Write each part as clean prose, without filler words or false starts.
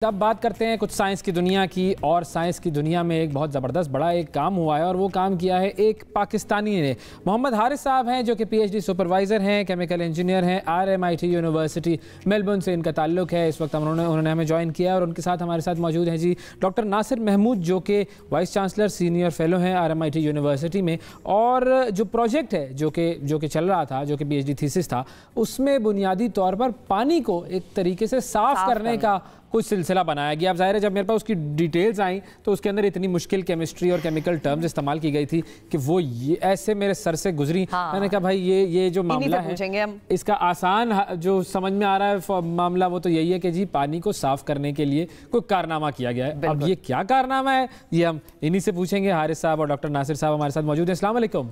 अब बात करते हैं कुछ साइंस की दुनिया की। और साइंस की दुनिया में एक बहुत ज़बरदस्त बड़ा एक काम हुआ है और वो काम किया है एक पाकिस्तानी ने। मोहम्मद हारिस साहब हैं जो कि पीएचडी सुपरवाइज़र हैं, केमिकल इंजीनियर हैं, RMIT यूनिवर्सिटी मेलबर्न से इनका ताल्लुक है। इस वक्त उन्होंने हमें ज्वाइन किया और उनके साथ हमारे साथ मौजूद हैं जी डॉक्टर नासिर महमूद जो कि वाइस चांसलर सीनियर फेलो हैं RMIT यूनिवर्सिटी में। और जो प्रोजेक्ट है जो कि चल रहा था, जो कि PhD थीसिस था, उसमें बुनियादी तौर पर पानी को एक तरीके से साफ़ करने का कुछ सिलसिला बनाया गया। अब जाहिर है जब मेरे पास उसकी डिटेल्स आई तो उसके अंदर इतनी मुश्किल केमिस्ट्री और केमिकल टर्म्स इस्तेमाल की गई थी कि वो ये ऐसे मेरे सर से गुजरी। मैंने कहा भाई ये जो मामला है इसका आसान जो समझ में आ रहा है मामला वो तो यही है कि जी पानी को साफ करने के लिए कोई कारनामा किया गया है। अब ये क्या कारनामा है ये हम इन्हीं से पूछेंगे। हारिस साहब और डॉक्टर नासिर साहब हमारे साथ मौजूद हैं। अस्सलाम वालेकुम।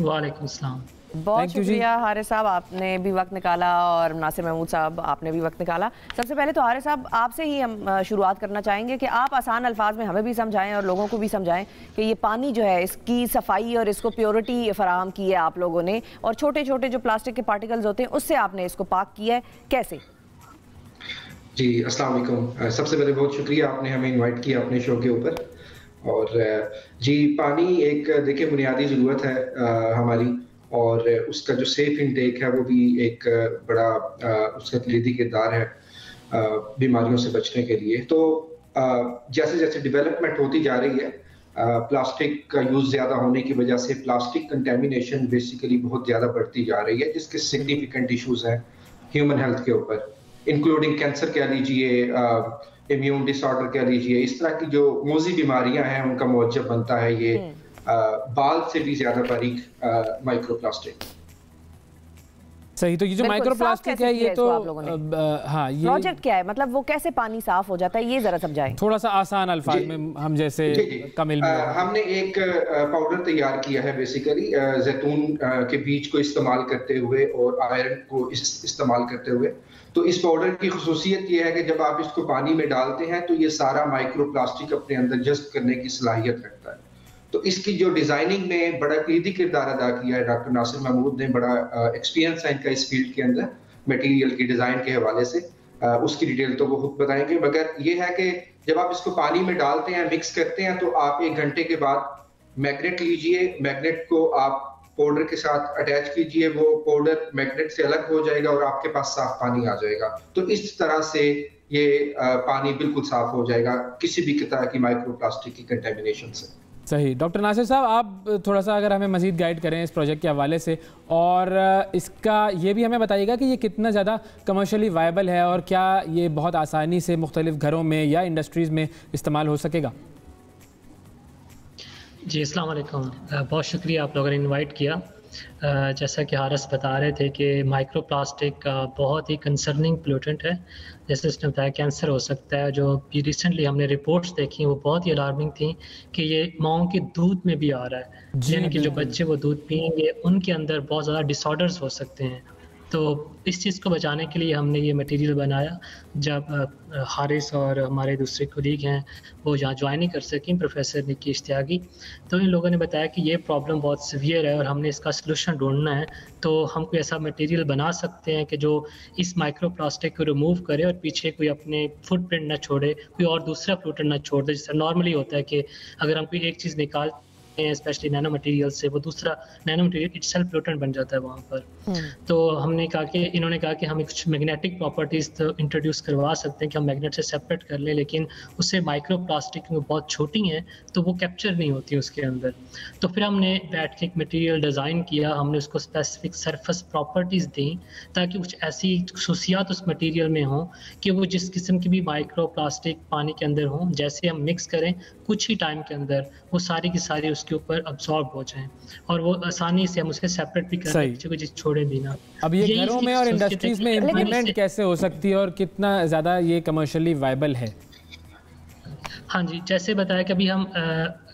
वालेकुम सलाम। बहुत शुक्रिया हारिस साहब, आपने भी वक्त निकाला और नासिर महमूद साहब आपने भी वक्त निकाला। सबसे पहले तो हारिस साहब आपसे ही हम शुरुआत करना चाहेंगे कि आप आसान अल्फाज में हमें भी समझाएं और लोगों को भी समझाएं कि ये पानी जो है इसकी सफाई और इसको प्योरिटी फराहम की है आप लोगों ने, और छोटे छोटे जो प्लास्टिक के पार्टिकल्स होते हैं उससे आपने इसको पाक किया है, कैसे? जी अस्सलाम वालेकुम। सबसे पहले बहुत शुक्रिया आपने हमें इनवाइट किया अपने शो के ऊपर। और जी पानी एक देखिए बुनियादी ज़रूरत है हमारी, और उसका जो सेफ इनटेक है वो भी एक बड़ा उसका कलीदी किरदार है बीमारियों से बचने के लिए। तो जैसे जैसे डेवलपमेंट होती जा रही है, प्लास्टिक का यूज़ ज़्यादा होने की वजह से प्लास्टिक कंटेमिनेशन बेसिकली बहुत ज़्यादा बढ़ती जा रही है, जिसके सिग्निफिकेंट इश्यूज हैं ह्यूमन हेल्थ के ऊपर, इंक्लूडिंग कैंसर कह लीजिए, इम्यून डिसऑर्डर कह लीजिए। इस तरह की जो मोज़ी बीमारियां हैं उनका मौजब बनता है ये बाल से भी ज्यादा बारीक माइक्रोप्लास्टिक। सही, तो ये जो माइक्रोप्लास्टिक है ये तो हाँ, ये प्रोजेक्ट क्या है, मतलब वो कैसे पानी साफ हो जाता है, ये जरा समझाएं थोड़ा सा आसान अल्फाज में हम जैसे कम इल्म में। हमने एक पाउडर तैयार किया है बेसिकली जैतून के बीज को इस्तेमाल करते हुए और आयरन को इस्तेमाल करते हुए। तो इस पाउडर की खुसूसियत ये है कि जब आप इसको पानी में डालते हैं तो ये सारा माइक्रोप्लास्टिक अपने अंदर जज़्ब करने की सलाहियत रखता है। तो इसकी जो डिजाइनिंग में बड़ा कलीदी किरदार अदा किया है डॉक्टर नासिर महमूद ने, बड़ा एक्सपीरियंस है इनका इस फील्ड के अंदर मटेरियल की डिजाइन के हवाले से। उसकी डिटेल तो वो खुद बताएंगे, मगर ये है कि जब आप इसको पानी में डालते हैं, मिक्स करते हैं, तो आप 1 घंटे के बाद मैग्नेट लीजिए, मैग्नेट को आप पाउडर के साथ अटैच कीजिए, वो पाउडर मैग्नेट से अलग हो जाएगा और आपके पास साफ पानी आ जाएगा। तो इस तरह से ये पानी बिल्कुल साफ हो जाएगा किसी भी तरह की माइक्रोप्लास्टिक की कंटेमिनेशन से। सही। डॉक्टर नासिर साहब आप थोड़ा सा अगर हमें मज़ीद गाइड करें इस प्रोजेक्ट के हवाले से, और इसका ये भी हमें बताइएगा कि ये कितना ज़्यादा कमर्शियली वायबल है और क्या ये बहुत आसानी से मुख्तलिफ घरों में या इंडस्ट्रीज़ में इस्तेमाल हो सकेगा? जी अस्सलाम वालेकुम, बहुत शुक्रिया आप लोगों ने इनवाइट किया। जैसा कि हारिस बता रहे थे कि माइक्रोप्लास्टिक का बहुत ही कंसर्निंग पोल्यूटेंट है, जैसे उसने बताया कैंसर हो सकता है। जो रिसेंटली हमने रिपोर्ट्स देखी वो बहुत ही अलार्मिंग थी कि ये माओं के दूध में भी आ रहा है, यानी कि जो बच्चे वो दूध पिएंगे उनके अंदर बहुत ज़्यादा डिसऑर्डर्स हो सकते हैं। तो इस चीज़ को बचाने के लिए हमने ये मटेरियल बनाया। जब हारिस और हमारे दूसरे कोलीग हैं वो यहाँ ज्वाइन नहीं कर सकें, प्रोफेसर निकी इश्तियाकी, तो इन लोगों ने बताया कि ये प्रॉब्लम बहुत सीवियर है और हमने इसका सलूशन ढूंढना है। तो हम कोई ऐसा मटेरियल बना सकते हैं कि जो इस माइक्रोप्लास्टिक को रिमूव करे और पीछे कोई अपने फुटप्रिंट ना छोड़े, कोई और दूसरा पोल्यूटेंट ना छोड़ दे। जैसे नॉर्मली होता है कि अगर हम कोई एक चीज़ निकाल स्पेशली नैनो मटेरियल से, वो दूसरा नैनो मटेरियल इटसेल्फ पोल्यूटेंट बन जाता है वहाँ पर। तो हमने कहा कि इन्होंने कहा कि हम कुछ मैग्नेटिक प्रॉपर्टीज तो इंट्रोड्यूस करवा सकते हैं कि हम मैग्नेट से सेपरेट कर लें, लेकिन उससे माइक्रोप्लास्टिक में बहुत छोटी हैं तो वो कैप्चर नहीं होती उसके अंदर। तो फिर हमने बैठ के एक मटेरियल डिज़ाइन किया, हमने उसको स्पेसिफिक सरफेस प्रॉपर्टीज़ दी ताकि कुछ ऐसी खसूसियात उस मटेरियल में हों कि वो जिस किस्म की भी माइक्रोप्लास्टिक पानी के अंदर हों, जैसे हम मिक्स करें कुछ ही टाइम के अंदर वो सारी की सारी उसके ऊपर अब्सॉर्ब हो जाएं और वो आसानी से हम उसके सेपरेट भी कर सकते हैं, जिस छोड़े भी ना। अब ये घरों में और इंडस्ट्रीज में इम्प्लीमेंट कैसे हो सकती है और कितना ज़्यादा ये कमर्शियली वायबल है? हाँ जी, जैसे बताया कि अभी हम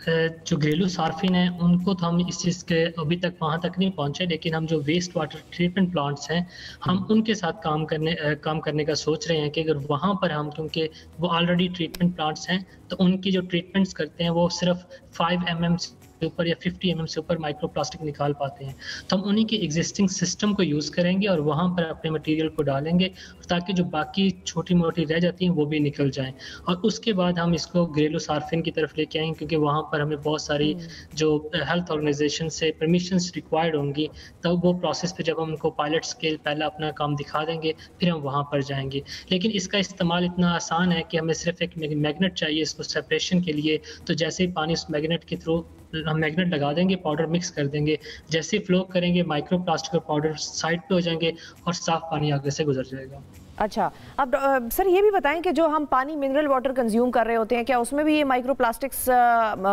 जो घरेलू सार्फिन हैं उनको तो हम इस चीज़ के अभी तक वहाँ तक नहीं पहुँचे, लेकिन हम जो वेस्ट वाटर ट्रीटमेंट प्लांट्स हैं हम उनके साथ काम करने का सोच रहे हैं कि अगर वहाँ पर हम, क्योंकि वो ऑलरेडी ट्रीटमेंट प्लांट्स हैं, तो उनकी जो ट्रीटमेंट्स करते हैं वो सिर्फ 5 mm ऊपर या 50 mm से ऊपर माइक्रो प्लास्टिक निकाल पाते हैं। तो हम उन्हीं के एग्जिस्टिंग सिस्टम को यूज़ करेंगे और वहाँ पर अपने मटेरियल को डालेंगे ताकि जो बाकी छोटी मोटी रह जाती हैं वो भी निकल जाएं। और उसके बाद हम इसको घरेलू सार्फिन की तरफ लेके आएंगे, क्योंकि वहाँ पर हमें बहुत सारी जो हेल्थ ऑर्गेनाइजेशन से परमिशंस रिक्वायर्ड होंगी। तब वो प्रोसेस पे जब हम उनको पायलट स्केल पहला अपना काम दिखा देंगे, फिर हम वहाँ पर जाएंगे। लेकिन इसका इस्तेमाल इतना आसान है कि हमें सिर्फ एक मैग्नेट चाहिए इसको सेपरेशन के लिए। तो जैसे ही पानी उस मैग्नेट के थ्रू हम मैग्नेट लगा देंगे, पाउडर मिक्स कर देंगे, जैसे ही फ्लो करेंगे माइक्रो प्लास्टिक और पाउडर साइड पे हो जाएंगे और साफ पानी आगे से गुजर जाएगा। अच्छा, अब सर ये भी बताएं कि जो हम पानी मिनरल वाटर कंज्यूम कर रहे होते हैं, क्या उसमें भी ये माइक्रो प्लास्टिक्स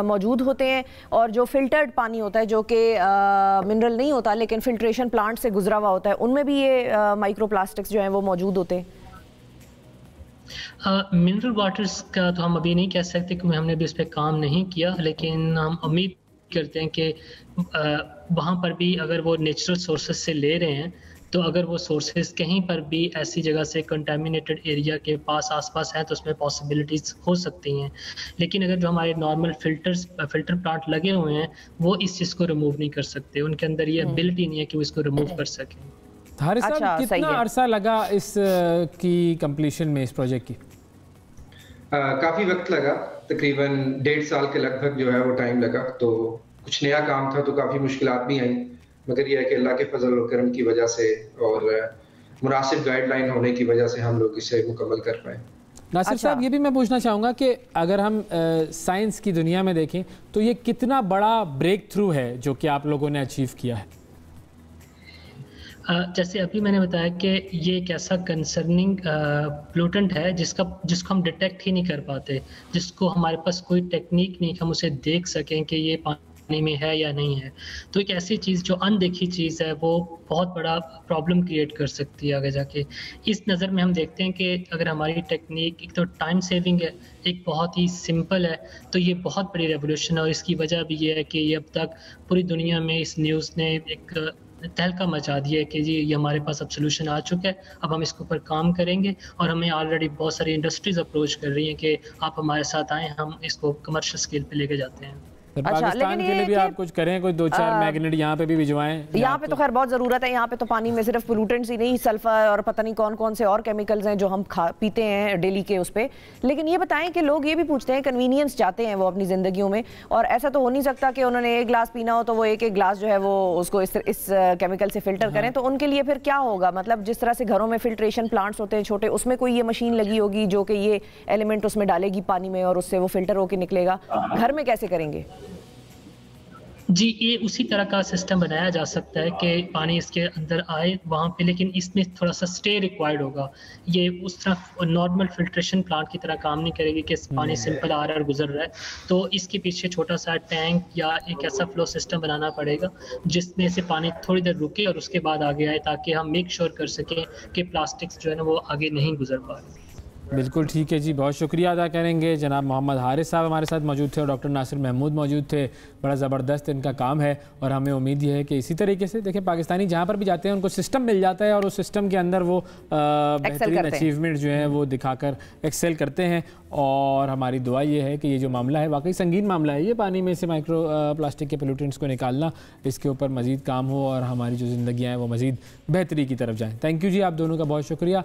मौजूद होते हैं? और जो फिल्टर्ड पानी होता है जो कि मिनरल नहीं होता लेकिन फिल्ट्रेशन प्लांट से गुजरा हुआ होता है, उनमें भी ये माइक्रो प्लास्टिक्स जो हैं वो मौजूद होते हैं? मिनरल वाटर्स का तो हम अभी नहीं कह सकते क्योंकि हमने भी उस पर काम नहीं किया, लेकिन हम उम्मीद करते हैं कि वहाँ पर भी अगर वो नेचुरल सोर्सेज से ले रहे हैं तो अगर वो सोर्सेज कहीं पर भी ऐसी जगह से कंटामिनेटेड एरिया के पास आसपास हैं तो उसमें पॉसिबिलिटीज़ हो सकती हैं। लेकिन अगर जो हमारे नॉर्मल फिल्टर प्लांट लगे हुए हैं वो इस चीज़ को रिमूव नहीं कर सकते, उनके अंदर ये एबिलिटी नहीं है कि वो इसको रिमूव कर सकें। हारिस साहब, कितना अरसा लगा इस की कंप्लीशन में, इस प्रोजेक्ट की? काफ़ी वक्त लगा, तकरीबन 1.5 साल के लगभग जो है वो टाइम लगा। तो कुछ नया काम था तो काफ़ी मुश्किलात भी आई, मगर यह है कि अल्लाह के फजल और करम की वजह से और मुनासिब गाइडलाइन होने की वजह से हम लोग इसे मुकम्मल कर पाए। नासिर साहब, ये भी मैं पूछना चाहूँगा कि अगर हम साइंस की दुनिया में देखें तो ये कितना बड़ा ब्रेक थ्रू है जो कि आप लोगों ने अचीव किया है? जैसे अभी मैंने बताया कि ये एक ऐसा कंसर्निंग पोल्यूटेंट है जिसको हम डिटेक्ट ही नहीं कर पाते, जिसको हमारे पास कोई टेक्निक नहीं कि हम उसे देख सकें कि ये पानी में है या नहीं है। तो एक ऐसी चीज़ जो अनदेखी चीज़ है वो बहुत बड़ा प्रॉब्लम क्रिएट कर सकती है आगे जाके। इस नज़र में हम देखते हैं कि अगर हमारी टेक्निक एक तो टाइम सेविंग है, एक बहुत ही सिंपल है, तो ये बहुत बड़ी रेवोल्यूशन है। और इसकी वजह भी ये है कि ये अब तक पूरी दुनिया में इस न्यूज़ ने एक तहलका मचा दिया है कि जी ये हमारे पास अब सोल्यूशन आ चुका है, अब हम इसके ऊपर काम करेंगे। और हमें ऑलरेडी बहुत सारी इंडस्ट्रीज अप्रोच कर रही हैं कि आप हमारे साथ आएँ, हम इसको कमर्शियल स्केल पे लेके जाते हैं। पाकिस्तान के लिए भी आप कुछ करें, कोई 2-4 मैग्नेट यहाँ पे भी भिजवाएं? यहाँ पे तो खैर बहुत ज़रूरत है। यहाँ पे तो पानी में सिर्फ पोल्यूटेंट्स ही नहीं, सल्फर और पता नहीं कौन कौन से और केमिकल्स हैं जो हम पीते हैं डेली के उस पर। लेकिन ये बताएं कि लोग ये भी पूछते हैं, कन्वीनियंस चाहते हैं वो अपनी ज़िंदगियों में, और ऐसा तो हो नहीं सकता कि उन्होंने एक गिलास पीना हो तो वो एक गिलास जो है वो उसको इस केमिकल से फिल्टर करें। तो उनके लिए फिर क्या होगा? मतलब जिस तरह से घरों में फिल्ट्रेशन प्लांट्स होते हैं छोटे, उसमें कोई ये मशीन लगी होगी जो कि ये एलिमेंट उसमें डालेगी पानी में और उससे वो फिल्टर होकर निकलेगा। घर में कैसे करेंगे? जी, ये उसी तरह का सिस्टम बनाया जा सकता है कि पानी इसके अंदर आए वहाँ पे, लेकिन इसमें थोड़ा सा स्टे रिक्वायर्ड होगा। ये उस तरह नॉर्मल फिल्ट्रेशन प्लांट की तरह काम नहीं करेगी कि पानी सिंपल आ रहा है और गुजर रहा है। तो इसके पीछे छोटा सा टैंक या एक ऐसा फ्लो सिस्टम बनाना पड़ेगा जिसमें से पानी थोड़ी देर रुके और उसके बाद आगे आए, ताकि हम मेक श्योर कर सकें कि प्लास्टिक्स जो है ना वो आगे नहीं गुजर पा रहे। बिल्कुल ठीक है जी, बहुत शुक्रिया अदा करेंगे। जनाब मोहम्मद हारिस साहब हमारे साथ मौजूद थे और डॉक्टर नासिर महमूद मौजूद थे। बड़ा ज़बरदस्त इनका काम है और हमें उम्मीद ये है कि इसी तरीके से देखें पाकिस्तानी जहाँ पर भी जाते हैं उनको सिस्टम मिल जाता है और उस सिस्टम के अंदर वो बेहतरीन अचीवमेंट जो है वो दिखाकर एक्सेल करते हैं। और हमारी दुआ ये है कि ये जो मामला है वाकई संगीन मामला है, ये पानी में से माइक्रो प्लास्टिक के पोल्यूटेंट्स को निकालना, इसके ऊपर मज़ीद काम हो और हमारी जो ज़िंदगियाँ हैं वो मज़ीद बेहतरी की तरफ जाएँ। थैंक यू जी, आप दोनों का बहुत शुक्रिया।